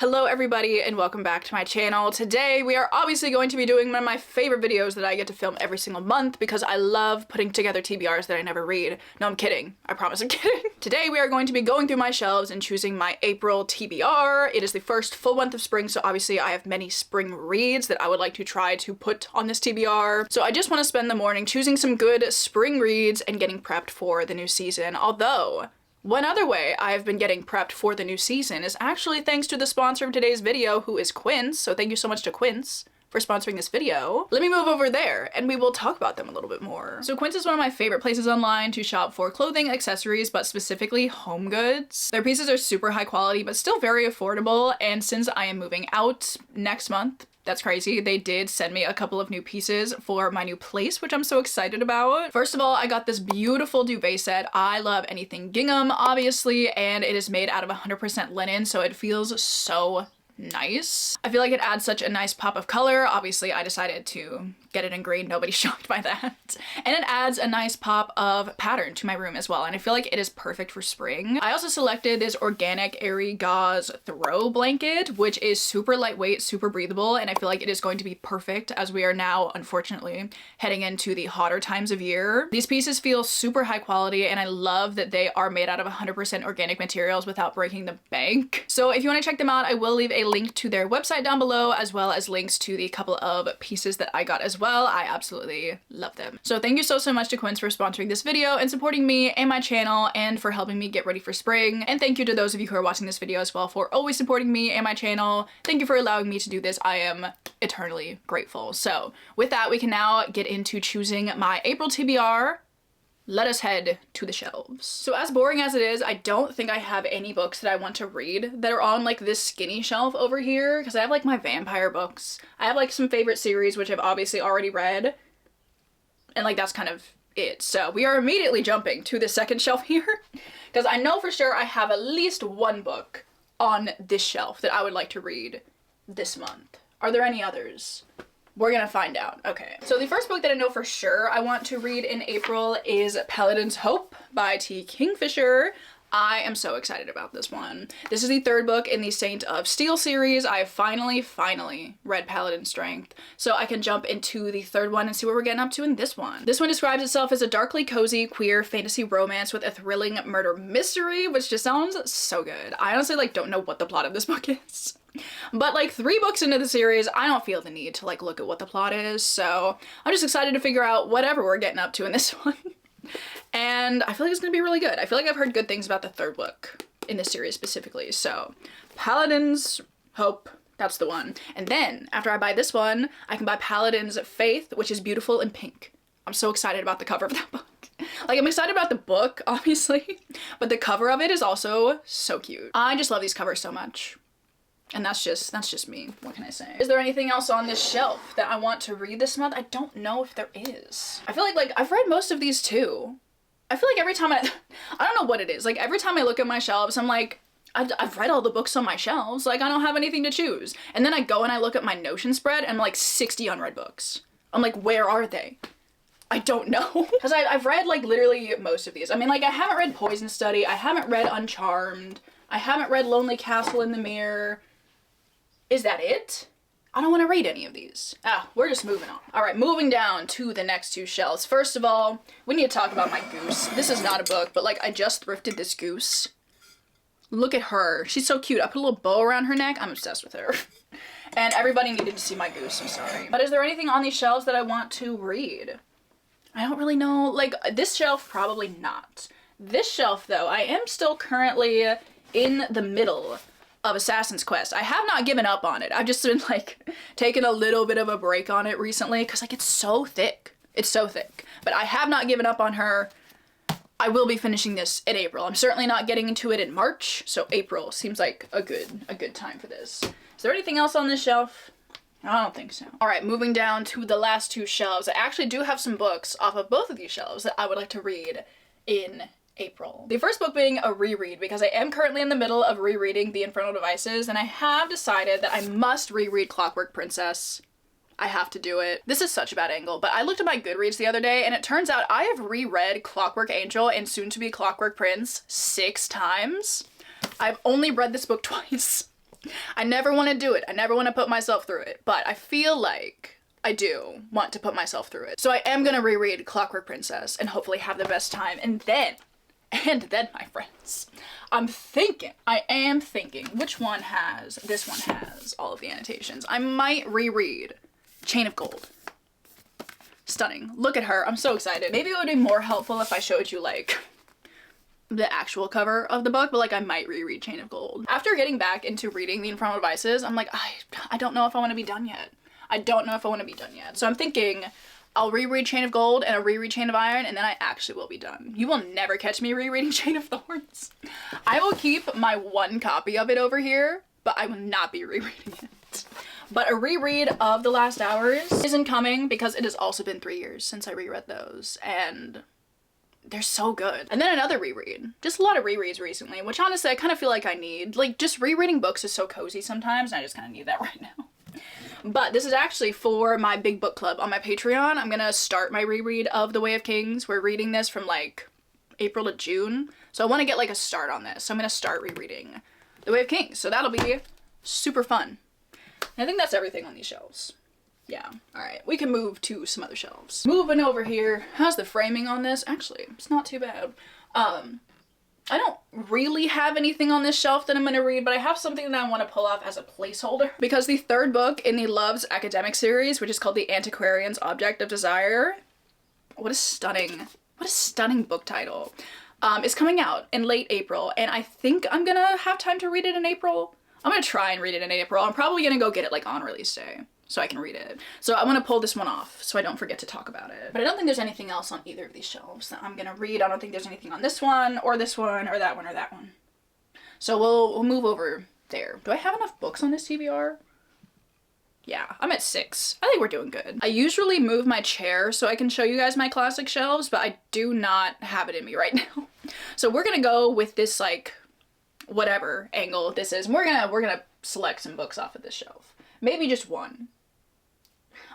Hello everybody and welcome back to my channel. Today we are obviously going to be doing one of my favorite videos that I get to film every single month because I love putting together TBRs that I never read. No, I'm kidding. I promise I'm kidding. Today we are going to be going through my shelves and choosing my April TBR. It is the first full month of spring, so obviously I have many spring reads that I would like to try to put on this TBR. So I just want to spend the morning choosing some good spring reads and getting prepped for the new season. Although, one other way I've been getting prepped for the new season is actually thanks to the sponsor of today's video, who is Quince. So thank you so much to Quince for sponsoring this video. Let me move over there and we will talk about them a little bit more. So Quince is one of my favorite places online to shop for clothing, accessories, but specifically home goods. Their pieces are super high quality, but still very affordable. And since I am moving out next month, that's crazy, they did send me a couple of new pieces for my new place, which I'm so excited about. First of all, I got this beautiful duvet set. I love anything gingham, obviously, and it is made out of 100% linen, so it feels so nice. I feel like it adds such a nice pop of color. Obviously, I decided to get it in green. Nobody's shocked by that. And it adds a nice pop of pattern to my room as well. And I feel like it is perfect for spring. I also selected this organic airy gauze throw blanket, which is super lightweight, super breathable. And I feel like it is going to be perfect as we are now, unfortunately, heading into the hotter times of year. These pieces feel super high quality and I love that they are made out of 100% organic materials without breaking the bank. So if you want to check them out, I will leave a link to their website down below, as well as links to the couple of pieces that I got as well. I absolutely love them. So thank you so much to Quince for sponsoring this video and supporting me and my channel and for helping me get ready for spring. And thank you to those of you who are watching this video as well for always supporting me and my channel. Thank you for allowing me to do this. I am eternally grateful. So with that, we can now get into choosing my April TBR. Let us head to the shelves. So as boring as it is, I don't think I have any books that I want to read that are on like this skinny shelf over here, because I have like my vampire books. I have like some favorite series which I've obviously already read, and like that's kind of it. So we are immediately jumping to the second shelf here, because I know for sure I have at least one book on this shelf that I would like to read this month. Are there any others? We're gonna find out. Okay, so the first book that I know for sure I want to read in April is Paladin's Hope by T. Kingfisher. I am so excited about this one. This is the third book in the Saint of Steel series. I have finally read Paladin's Strength, so I can jump into the third one and see what we're getting up to in this one. This one describes itself as a darkly cozy queer fantasy romance with a thrilling murder mystery, which just sounds so good. I honestly like don't know what the plot of this book is. But like 3 books into the series, I don't feel the need to like look at what the plot is, so I'm just excited to figure out whatever we're getting up to in this one. And I feel like it's gonna be really good. I feel like I've heard good things about the third book in this series specifically, so Paladin's Hope, that's the one. And then after I buy this one, I can buy Paladin's Faith, which is beautiful in pink. I'm so excited about the cover of that book. Like, I'm excited about the book, obviously, but the cover of it is also so cute. I just love these covers so much. And that's just me. What can I say? Is there anything else on this shelf that I want to read this month? I don't know if there is. I feel like I've read most of these too. I feel like every time I don't know what it is. Like every time I look at my shelves, I'm like, I've read all the books on my shelves. Like I don't have anything to choose. And then I go and I look at my Notion spread and I'm like 60 unread books. I'm like, where are they? I don't know. Because I've read like literally most of these. I mean, like I haven't read Poison Study. I haven't read Uncharmed. I haven't read Lonely Castle in the Mirror. Is that it? I don't want to read any of these. We're just moving on. All right, moving down to the next 2 shelves. First of all, we need to talk about my goose. This is not a book, but like I just thrifted this goose. Look at her. She's so cute. I put a little bow around her neck. I'm obsessed with her. And everybody needed to see my goose, I'm sorry. But is there anything on these shelves that I want to read? I don't really know. Like this shelf, probably not. This shelf though, I am still currently in the middle of Assassin's Quest. I have not given up on it. I've just been like taking a little bit of a break on it recently because like it's so thick. It's so thick. But I have not given up on her. I will be finishing this in April. I'm certainly not getting into it in March, so April seems like a good time for this. Is there anything else on this shelf? I don't think so. All right, moving down to the last 2 shelves. I actually do have some books off of both of these shelves that I would like to read in April. The first book being a reread, because I am currently in the middle of rereading The Infernal Devices, and I have decided that I must reread Clockwork Princess. I have to do it. This is such a bad angle, but I looked at my Goodreads the other day and it turns out I have reread Clockwork Angel and soon to be Clockwork Prince 6 times. I've only read this book twice. I never want to do it. I never want to put myself through it, but I feel like I do want to put myself through it. So I am gonna reread Clockwork Princess and hopefully have the best time. And then, my friends, I am thinking, which one has, this one has all of the annotations. I might reread Chain of Gold. Stunning. Look at her. I'm so excited. Maybe it would be more helpful if I showed you like the actual cover of the book, but like I might reread Chain of Gold. After getting back into reading The Infernal Devices, I'm like, I don't know if I want to be done yet. So I'm thinking I'll reread Chain of Gold and I'll reread Chain of Iron, and then I actually will be done. You will never catch me rereading Chain of Thorns. I will keep my one copy of it over here, but I will not be rereading it. But a reread of The Last Hours isn't coming because it has also been 3 years since I reread those, and they're so good. And then another reread. Just a lot of rereads recently, which honestly I kind of feel like I need. Like, just rereading books is so cozy sometimes, and I just kind of need that right now. But this is actually for my big book club on my Patreon. I'm gonna start my reread of The Way of Kings. We're reading this from like April to June. So I want to get like a start on this. So I'm gonna start rereading The Way of Kings. So that'll be super fun. And I think that's everything on these shelves. Yeah, alright. We can move to some other shelves. Moving over here. How's the framing on this? Actually, it's not too bad. I don't really have anything on this shelf that I'm going to read, but I have something that I want to pull off as a placeholder. Because the third book in the Love's Academic series, which is called The Antiquarian's Object of Desire, what a stunning book title, is coming out in late April, and I think I'm going to have time to read it in April. I'm going to try and read it in April. I'm probably going to go get it like on release day, so I can read it. So I want to pull this one off so I don't forget to talk about it. But I don't think there's anything else on either of these shelves that I'm gonna read. I don't think there's anything on this one, or that one, or that one. So we'll move over there. Do I have enough books on this TBR? Yeah, I'm at 6. I think we're doing good. I usually move my chair so I can show you guys my classic shelves, but I do not have it in me right now. So we're gonna go with this like whatever angle this is. And we're gonna select some books off of this shelf. Maybe just one.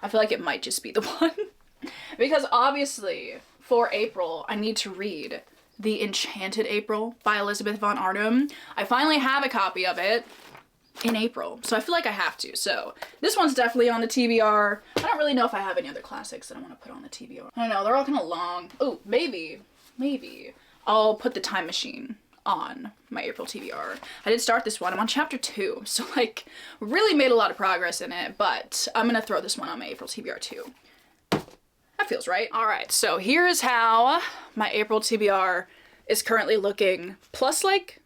I feel like it might just be the one. Because obviously, for April, I need to read The Enchanted April by Elizabeth von Arnim. I finally have a copy of it in April, so I feel like I have to. So this one's definitely on the TBR. I don't really know if I have any other classics that I want to put on the TBR. I don't know, they're all kind of long. Oh, maybe I'll put The Time Machine on my April TBR. I did start this one. I'm on chapter 2, so like really made a lot of progress in it, but I'm gonna throw this one on my April TBR too. That feels right. All right, so here's how my April TBR is currently looking, plus like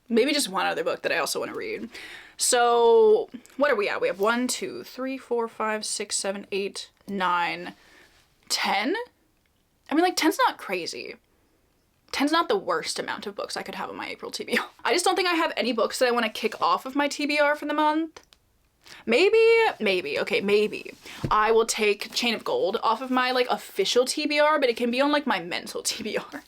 maybe just one other book that I also want to read. So what are we at? We have 1, 2, 3, 4, 5, 6, 7, 8, 9, 10. I mean, like 10's not crazy. 10's not the worst amount of books I could have on my April TBR. I just don't think I have any books that I want to kick off of my TBR for the month. Maybe I will take Chain of Gold off of my like official TBR, but it can be on like my mental TBR.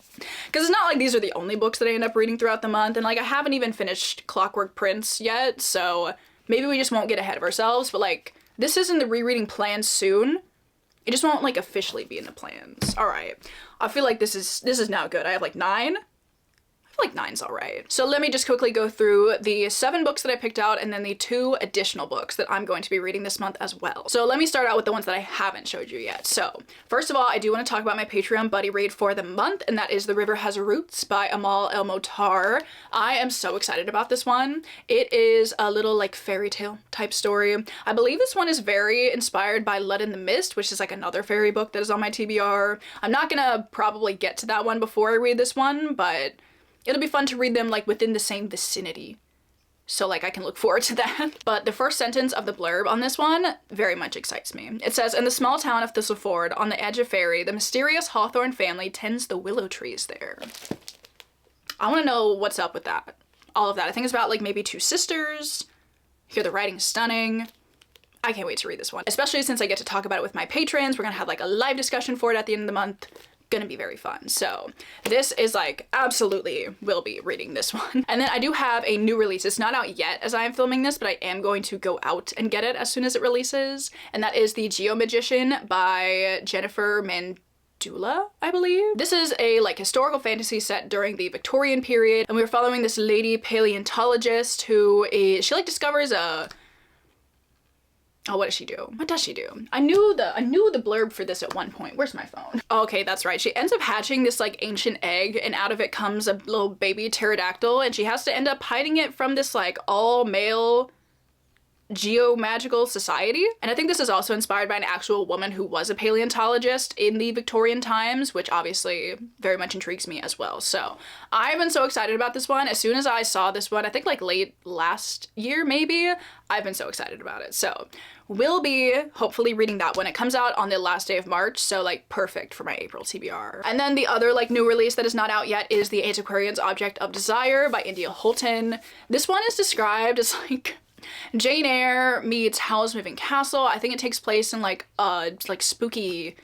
Because it's not like these are the only books that I end up reading throughout the month, and like I haven't even finished Clockwork Prince yet, so maybe we just won't get ahead of ourselves, but like this is in the rereading plans soon. It just won't like officially be in the plans. All right. I feel like this is now good. I have like 9. I feel like 9's all right. So let me just quickly go through the 7 books that I picked out and then the 2 additional books that I'm going to be reading this month as well. So let me start out with the ones that I haven't showed you yet. So first of all, I do want to talk about my Patreon buddy read for the month, and that is The River Has Roots by Amal El-Mohtar. I am so excited about this one. It is a little like fairy tale type story. I believe this one is very inspired by Blood in the Mist, which is like another fairy book that is on my TBR. I'm not gonna probably get to that one before I read this one, but it'll be fun to read them like within the same vicinity. So like I can look forward to that. But the first sentence of the blurb on this one very much excites me. It says, in the small town of Thistleford on the edge of Fairy, the mysterious Hawthorne family tends the willow trees there. I want to know what's up with that. All of that. I think it's about like maybe 2 sisters. Here the writing's stunning. I can't wait to read this one. Especially since I get to talk about it with my patrons. We're gonna have like a live discussion for it at the end of the month. Gonna be very fun. So this is like absolutely will be reading this one. And then I do have a new release. It's not out yet as I am filming this, but I am going to go out and get it as soon as it releases. And that is The Geomagician by Jennifer doula, I believe. This is a like historical fantasy set during the Victorian period, and we were following this lady paleontologist who she like discovers a... Oh, what does she do? What does she do? I knew the blurb for this at one point. Where's my phone? Okay, that's right. She ends up hatching this like ancient egg, and out of it comes a little baby pterodactyl, and she has to end up hiding it from this like all male geomagical society. And I think this is also inspired by an actual woman who was a paleontologist in the Victorian times, which obviously very much intrigues me as well. So I've been so excited about this one. As soon as I saw this one, I think like late last year maybe, I've been so excited about it. So we'll be hopefully reading that one. It comes out on the last day of March, so like perfect for my April TBR. And then the other like new release that is not out yet is The Antiquarian's Object of Desire by India Holton. This one is described as like Jane Eyre meets Howl's Moving Castle. I think it takes place in like a spooky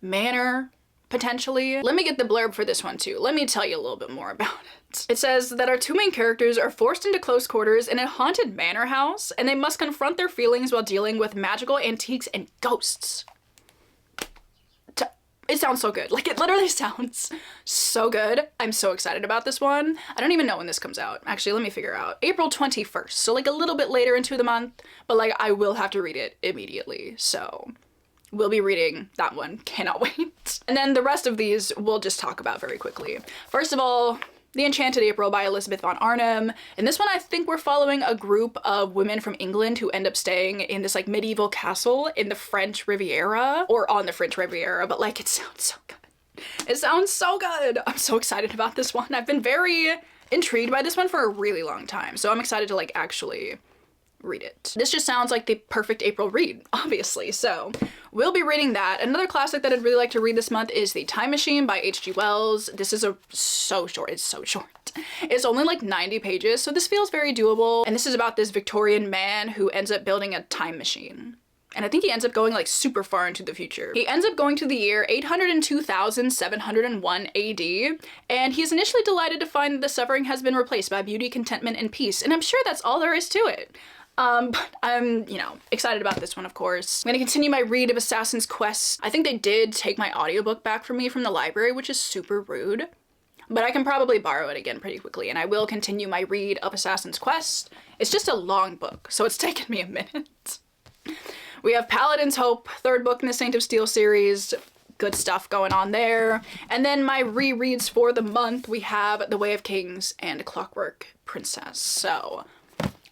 manor, potentially. Let me get the blurb for this one too. Let me tell you a little bit more about it. It says that our two main characters are forced into close quarters in a haunted manor house, and they must confront their feelings while dealing with magical antiques and ghosts. It sounds so good. Like, it literally sounds so good. I'm so excited about this one. I don't even know when this comes out. Actually, let me figure out. April 21st. So like a little bit later into the month, but like I will have to read it immediately. So we'll be reading that one. Cannot wait. And then the rest of these we'll just talk about very quickly. First of all, The Enchanted April by Elizabeth von Arnim. In this one, I think we're following a group of women from England who end up staying in this like medieval castle in the French Riviera, or on the French Riviera, but like it sounds so good. It sounds so good. I'm so excited about this one. I've been very intrigued by this one for a really long time, so I'm excited to like actually read it. This just sounds like the perfect April read, obviously, so we'll be reading that. Another classic that I'd really like to read this month is The Time Machine by H.G. Wells. This is so short. It's so short. It's only like 90 pages, so this feels very doable. And this is about this Victorian man who ends up building a time machine. And I think he ends up going like super far into the future. He ends up going to the year 802,701 AD, and he's initially delighted to find that the suffering has been replaced by beauty, contentment, and peace. And I'm sure that's all there is to it. But I'm, you know, excited about this one, of course. I'm gonna continue my read of Assassin's Quest. I think they did take my audiobook back from me from the library, which is super rude. But I can probably borrow it again pretty quickly, and I will continue my read of Assassin's Quest. It's just a long book, so it's taken me a minute. We have Paladin's Hope, third book in the Saint of Steel series. Good stuff going on there. And then my rereads for the month, we have The Way of Kings and Clockwork Princess. So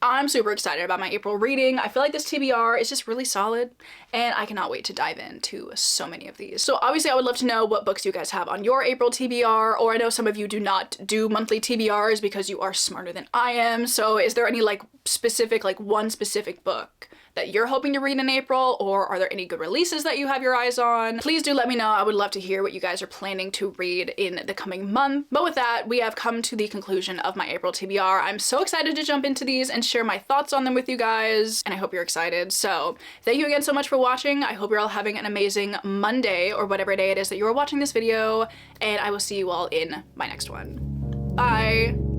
I'm super excited about my April reading. I feel like this TBR is just really solid, and I cannot wait to dive into so many of these. So obviously I would love to know what books you guys have on your April TBR, or I know some of you do not do monthly TBRs because you are smarter than I am. So is there any like specific, like one specific book that you're hoping to read in April, or are there any good releases that you have your eyes on? Please do let me know. I would love to hear what you guys are planning to read in the coming month. But with that, we have come to the conclusion of my April TBR. I'm so excited to jump into these and share my thoughts on them with you guys, and I hope you're excited. So thank you again so much for watching. I hope you're all having an amazing Monday, or whatever day it is that you are watching this video, and I will see you all in my next one. Bye!